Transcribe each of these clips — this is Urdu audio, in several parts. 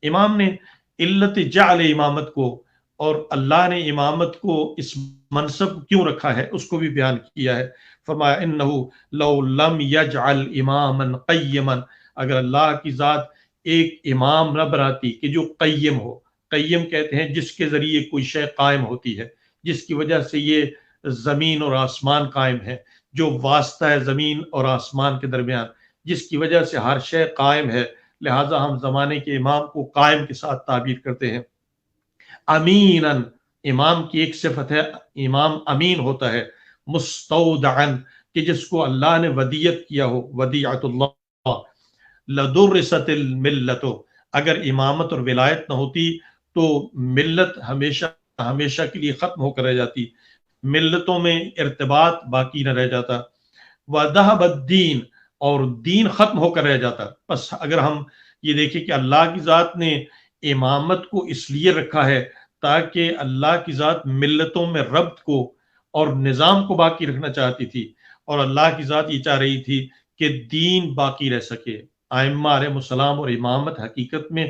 امام نے علت جعل امامت کو اور اللہ نے امامت کو اس منصب کیوں رکھا ہے اس کو بھی بیان کیا ہے. فرمایا انہ لو لم یجعل اماما قیما، اگر اللہ کی ذات ایک امام نہ بناتی کہ جو قیم ہو. قیم کہتے ہیں جس کے ذریعے کوئی شے قائم ہوتی ہے، جس کی وجہ سے یہ زمین اور آسمان قائم ہے، جو واسطہ ہے زمین اور آسمان کے درمیان، جس کی وجہ سے ہر شے قائم ہے. لہٰذا ہم زمانے کے امام کو قائم کے ساتھ تعبیر کرتے ہیں. امیناً، امام کی ایک صفت ہے امام امین ہوتا ہے. مستودعن، کہ جس کو اللہ نے ودیت کیا ہو، ودیعت اللہ. لدرست الملت، اگر امامت اور ولایت نہ ہوتی تو ملت ہمیشہ ہمیشہ کے لیے ختم ہو کر رہ جاتی، ملتوں میں ارتباط باقی نہ رہ جاتا. وذهب الدین، اور دین ختم ہو کر رہ جاتا. بس اگر ہم یہ دیکھیں کہ اللہ کی ذات نے امامت کو اس لیے رکھا ہے تاکہ اللہ کی ذات ملتوں میں ربط کو اور نظام کو باقی رکھنا چاہتی تھی، اور اللہ کی ذات یہ چاہ رہی تھی کہ دین باقی رہ سکے. ائمہ علیہ السلام اور امامت حقیقت میں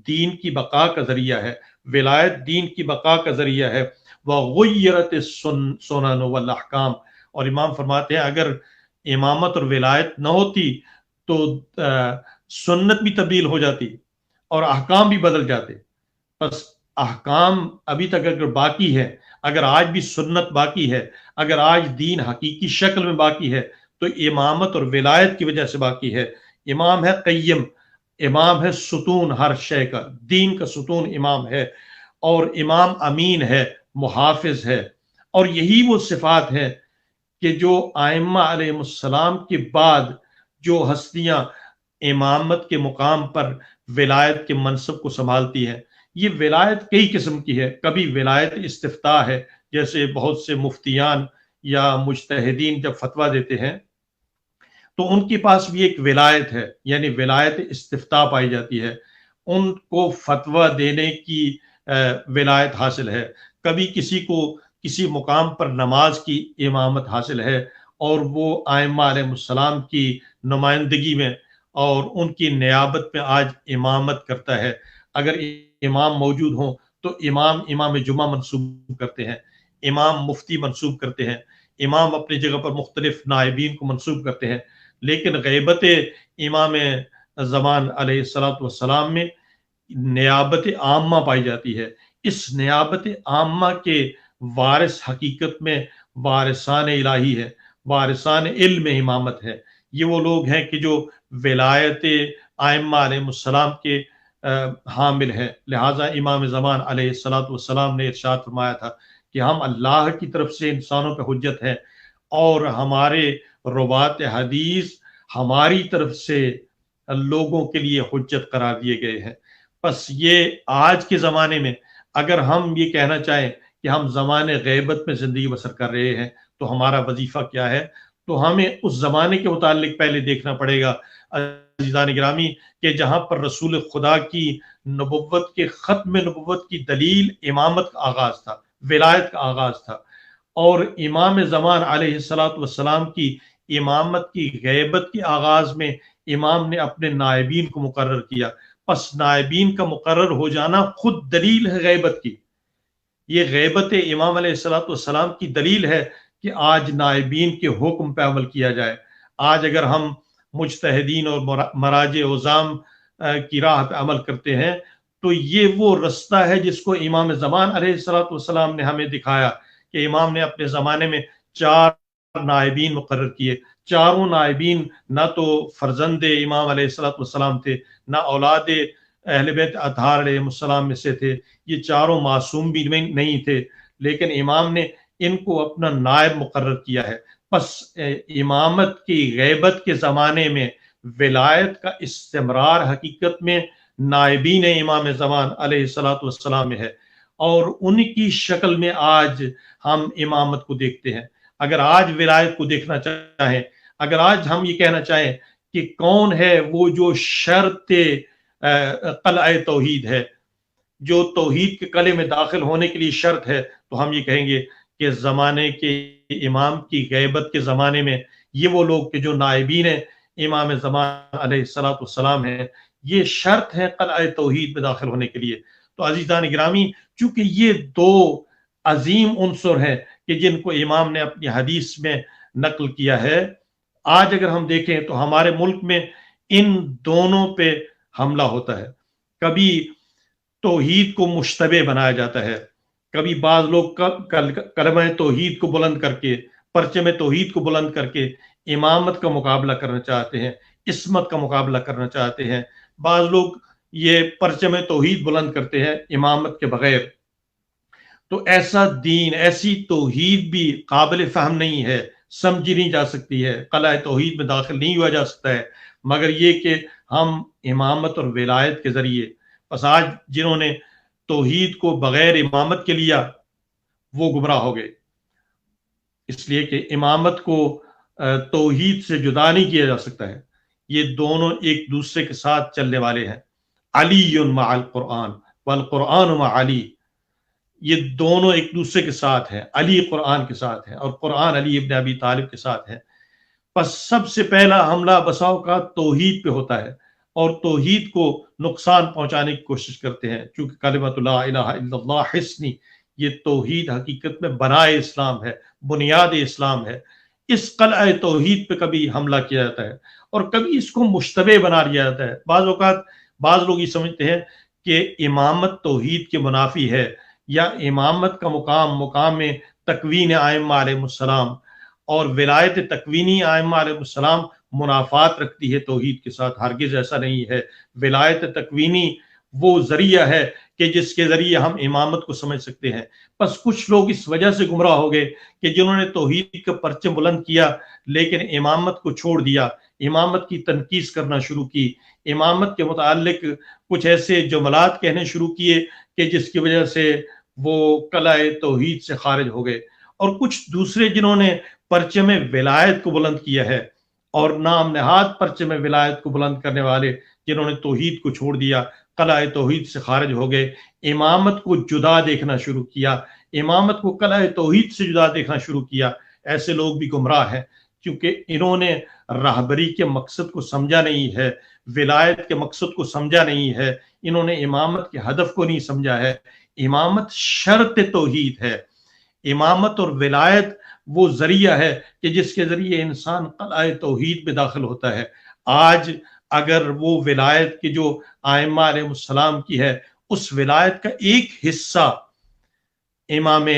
دین کی بقا کا ذریعہ ہے، ولایت دین کی بقا کا ذریعہ ہے. وغیرت السنن والاحکام، اور امام فرماتے ہیں اگر امامت اور ولایت نہ ہوتی تو سنت بھی تبدیل ہو جاتی اور احکام بھی بدل جاتے. بس احکام ابھی تک اگر باقی ہے، اگر آج بھی سنت باقی ہے، اگر آج دین حقیقی شکل میں باقی ہے تو امامت اور ولایت کی وجہ سے باقی ہے. امام ہے قیم، امام ہے ستون ہر شے کا، دین کا ستون امام ہے. اور امام امین ہے، محافظ ہے. اور یہی وہ صفات ہیں کہ جو ائمہ علیہ السلام کے بعد جو ہستیاں امامت کے مقام پر ولایت کے منصب کو سنبھالتی ہیں. یہ ولایت کئی قسم کی ہے. کبھی ولایت استفتاء ہے، جیسے بہت سے مفتیان یا مجتہدین جب فتویٰ دیتے ہیں تو ان کے پاس بھی ایک ولایت ہے، یعنی ولایت استفتاء پائی جاتی ہے. ان کو فتویٰ دینے کی ولایت حاصل ہے. کبھی کسی کو کسی مقام پر نماز کی امامت حاصل ہے اور وہ ائمہ علیہ السلام کی نمائندگی میں اور ان کی نیابت میں آج امامت کرتا ہے. اگر امام موجود ہوں تو امام جمعہ منصوب کرتے ہیں، امام مفتی منصوب کرتے ہیں، امام اپنی جگہ پر مختلف نائبین کو منصوب کرتے ہیں. لیکن غیبت امام زمان علیہ السلام میں نیابت عامہ پائی جاتی ہے. اس نیابت عامہ کے وارث حقیقت میں وارثان الہی ہے، وارثان علم امامت ہے. یہ وہ لوگ ہیں کہ جو ولایت ائمہ علیہ السلام کے حامل ہیں. لہٰذا امام زمان علیہ السلام نے ارشاد فرمایا تھا کہ ہم اللہ کی طرف سے انسانوں پہ حجت ہیں اور ہمارے روات حدیث ہماری طرف سے لوگوں کے لیے حجت قرار دیے گئے ہیں. بس یہ آج کے زمانے میں اگر ہم یہ کہنا چاہیں کہ ہم زمانے غیبت میں زندگی بسر کر رہے ہیں تو ہمارا وظیفہ کیا ہے، تو ہمیں اس زمانے کے متعلق پہلے دیکھنا پڑے گا عزیزان گرامی کہ جہاں پر رسول خدا کی نبوت کے ختم نبوت کی دلیل امامت کا آغاز تھا، ولایت کا آغاز تھا. اور امام زمان علیہ السلام کی امامت کی غیبت کے آغاز میں امام نے اپنے نائبین کو مقرر کیا. پس نائبین کا مقرر ہو جانا خود دلیل ہے غیبت کی. یہ غیبت امام علیہ السلام کی دلیل ہے کہ آج نائبین کے حکم پہ عمل کیا جائے. آج اگر ہم مجتہدین اور مراجع عظام کی راہ پہ عمل کرتے ہیں تو یہ وہ رستہ ہے جس کو امام زمان علیہ السلام نے ہمیں دکھایا کہ امام نے اپنے زمانے میں 4 نائبین مقرر کیے. چاروں نائبین نہ تو فرزند امام علیہ السلام تھے، نہ اولاد اہل بیت اطہار علیہ السلام میں سے تھے. یہ چاروں معصوم بھی نہیں تھے، لیکن امام نے ان کو اپنا نائب مقرر کیا ہے. پس امامت کی غیبت کے زمانے میں ولایت کا استمرار حقیقت میں نائبین امام زمان علیہ السلام میں ہے، اور ان کی شکل میں آج ہم امامت کو دیکھتے ہیں. اگر آج ولایت کو دیکھنا چاہیں، اگر آج ہم یہ کہنا چاہیں کہ کون ہے وہ جو شرط قلعہ توحید ہے، جو توحید کے قلعے میں داخل ہونے کے لیے شرط ہے، تو ہم یہ کہیں گے کہ زمانے کے امام کی غیبت کے زمانے میں یہ وہ لوگ کہ جو نائبین امام زمان علیہ السلام ہیں، یہ شرط ہے قلعہ توحید میں داخل ہونے کے لیے۔ تو عزیزان گرامی، چونکہ یہ دو عظیم عنصر ہیں کہ جن کو امام نے اپنی حدیث میں نقل کیا ہے، آج اگر ہم دیکھیں تو ہمارے ملک میں ان دونوں پہ حملہ ہوتا ہے۔ کبھی توحید کو مشتبہ بنایا جاتا ہے، کبھی بعض لوگ کلمہ توحید کو بلند کر کے، پرچم توحید کو بلند کر کے امامت کا مقابلہ کرنا چاہتے ہیں، عصمت کا مقابلہ کرنا چاہتے ہیں۔ بعض لوگ یہ پرچم توحید بلند کرتے ہیں امامت کے بغیر۔ تو ایسا دین، ایسی توحید بھی قابل فہم نہیں ہے، سمجھی نہیں جا سکتی ہے، قلعہ توحید میں داخل نہیں ہوا جا سکتا ہے، مگر یہ کہ ہم امامت اور ولایت کے ذریعے۔ بس آج جنہوں نے توحید کو بغیر امامت کے لیا وہ گمراہ ہو گئے، اس لیے کہ امامت کو توحید سے جدا نہیں کیا جا سکتا ہے، یہ دونوں ایک دوسرے کے ساتھ چلنے والے ہیں۔ علی مع القرآن والقرآن مع علی، یہ دونوں ایک دوسرے کے ساتھ ہیں، علی قرآن کے ساتھ ہے اور قرآن علی ابن ابی طالب کے ساتھ ہے۔ پس سب سے پہلا حملہ بساؤ کا توحید پہ ہوتا ہے، اور توحید کو نقصان پہنچانے کی کوشش کرتے ہیں، چونکہ کلمۃ لا الہ الا اللہ حصنی، یہ توحید حقیقت میں بنائے اسلام ہے، بنیاد اسلام ہے۔ اس قلعہ توحید پہ کبھی حملہ کیا جاتا ہے اور کبھی اس کو مشتبہ بنا دیا جاتا ہے۔ بعض اوقات بعض لوگ یہ سمجھتے ہیں کہ امامت توحید کے منافی ہے، یا امامت کا مقام تکوین ائمہ علیہ السلام، اور ولایت تکوینی ائمہ علیہ السلام منافات رکھتی ہے توحید کے ساتھ۔ ہرگز ایسا نہیں ہے۔ ولایت تکوینی وہ ذریعہ ہے کہ جس کے ذریعے ہم امامت کو سمجھ سکتے ہیں۔ بس کچھ لوگ اس وجہ سے گمراہ ہو گئے کہ جنہوں نے توحید کا پرچم بلند کیا لیکن امامت کو چھوڑ دیا، امامت کی تنقیص کرنا شروع کی، امامت کے متعلق کچھ ایسے جملات کہنے شروع کیے کہ جس کی وجہ سے وہ قلعہ توحید سے خارج ہو گئے۔ اور کچھ دوسرے جنہوں نے پرچم ولایت کو بلند کیا ہے، اور نام نہاد پرچم ولایت کو بلند کرنے والے جنہوں نے توحید کو چھوڑ دیا، قلعہ توحید سے خارج ہو گئے، امامت کو جدا دیکھنا شروع کیا، امامت کو قلعہ توحید سے جدا دیکھنا شروع کیا۔ ایسے لوگ بھی گمراہ ہیں، کیونکہ انہوں نے راہبری کے مقصد کو سمجھا نہیں ہے، ولایت کے مقصد کو سمجھا نہیں ہے، انہوں نے امامت کے ہدف کو نہیں سمجھا ہے۔ امامت شرط توحید ہے، امامت اور ولایت وہ ذریعہ ہے کہ جس کے ذریعے انسان قلعہ توحید میں داخل ہوتا ہے۔ آج اگر وہ ولایت کی جو ائمہ علیہ السلام کی ہے، اس ولایت کا ایک حصہ امام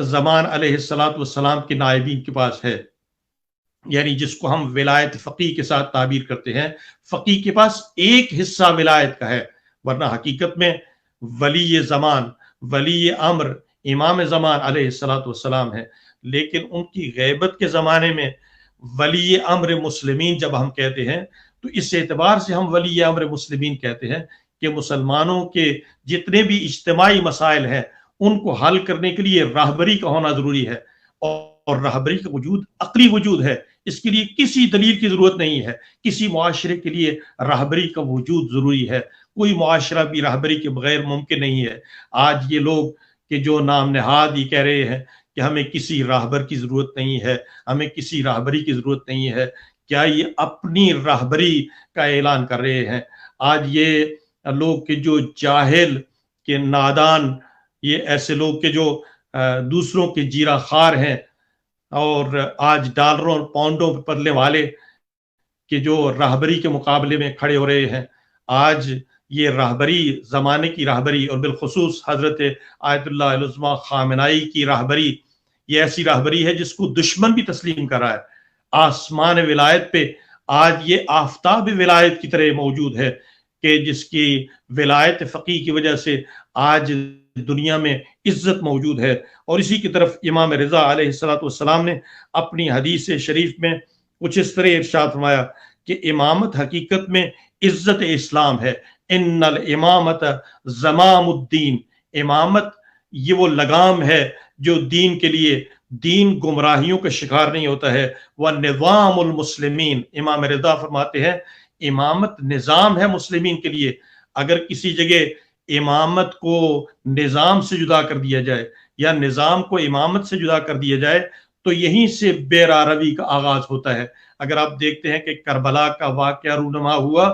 زمان علیہ السلام کے نائبین کے پاس ہے، یعنی جس کو ہم ولایت فقیہ کے ساتھ تعبیر کرتے ہیں، فقیہ کے پاس ایک حصہ ولایت کا ہے، ورنہ حقیقت میں ولی زمان، ولی امر امام زمان علیہ السلام ہے۔ لیکن ان کی غیبت کے زمانے میں ولی امر مسلمین جب ہم کہتے ہیں تو اس اعتبار سے ہم ولی امر مسلمین کہتے ہیں کہ مسلمانوں کے جتنے بھی اجتماعی مسائل ہیں ان کو حل کرنے کے لیے راہبری کا ہونا ضروری ہے، اور راہبری کا وجود عقلی وجود ہے، اس کے لیے کسی دلیل کی ضرورت نہیں ہے۔ کسی معاشرے کے لیے راہبری کا وجود ضروری ہے، کوئی معاشرہ بھی راہبری کے بغیر ممکن نہیں ہے۔ آج یہ لوگ کہ جو نام نہاد یہ کہہ رہے ہیں کہ ہمیں کسی راہبر کی ضرورت نہیں ہے، ہمیں کسی راہبری کی ضرورت نہیں ہے، کیا یہ اپنی راہبری کا اعلان کر رہے ہیں؟ آج یہ لوگ کہ جو جاہل کہ نادان، یہ ایسے لوگ کہ جو دوسروں کے جیرہ خار ہیں، اور آج ڈالروں اور پاؤنڈوں پہ پلنے والے کہ جو راہبری کے مقابلے میں کھڑے ہو رہے ہیں، آج یہ راہبری، زمانے کی راہبری، اور بالخصوص حضرت آیت اللہ العظمیٰ خامنائی کی راہبری، یہ ایسی راہبری ہے جس کو دشمن بھی تسلیم کر رہا ہے۔ آسمان ولایت پہ آج یہ آفتاب ولایت کی طرح موجود ہے کہ جس کی ولایت فقیہ کی وجہ سے آج دنیا میں عزت موجود ہے۔ اور اسی کی طرف امام رضا علیہ السلام نے اپنی حدیث شریف میں کچھ اس طرح ارشاد فرمایا کہ امامت حقیقت میں عزت اسلام ہے۔ ان الامامت زمام الدین، امامت یہ وہ لگام ہے جو دین کے لیے، دین گمراہیوں کا شکار نہیں ہوتا ہے۔ وَنِظَامُ الْمُسْلِمِينَ، امام رضا فرماتے ہیں امامت نظام ہے مسلمین کے لیے۔ اگر کسی جگہ امامت کو نظام سے جدا کر دیا جائے یا نظام کو امامت سے جدا کر دیا جائے تو یہیں سے بے راروی کا آغاز ہوتا ہے۔ اگر آپ دیکھتے ہیں کہ کربلا کا واقعہ رونما ہوا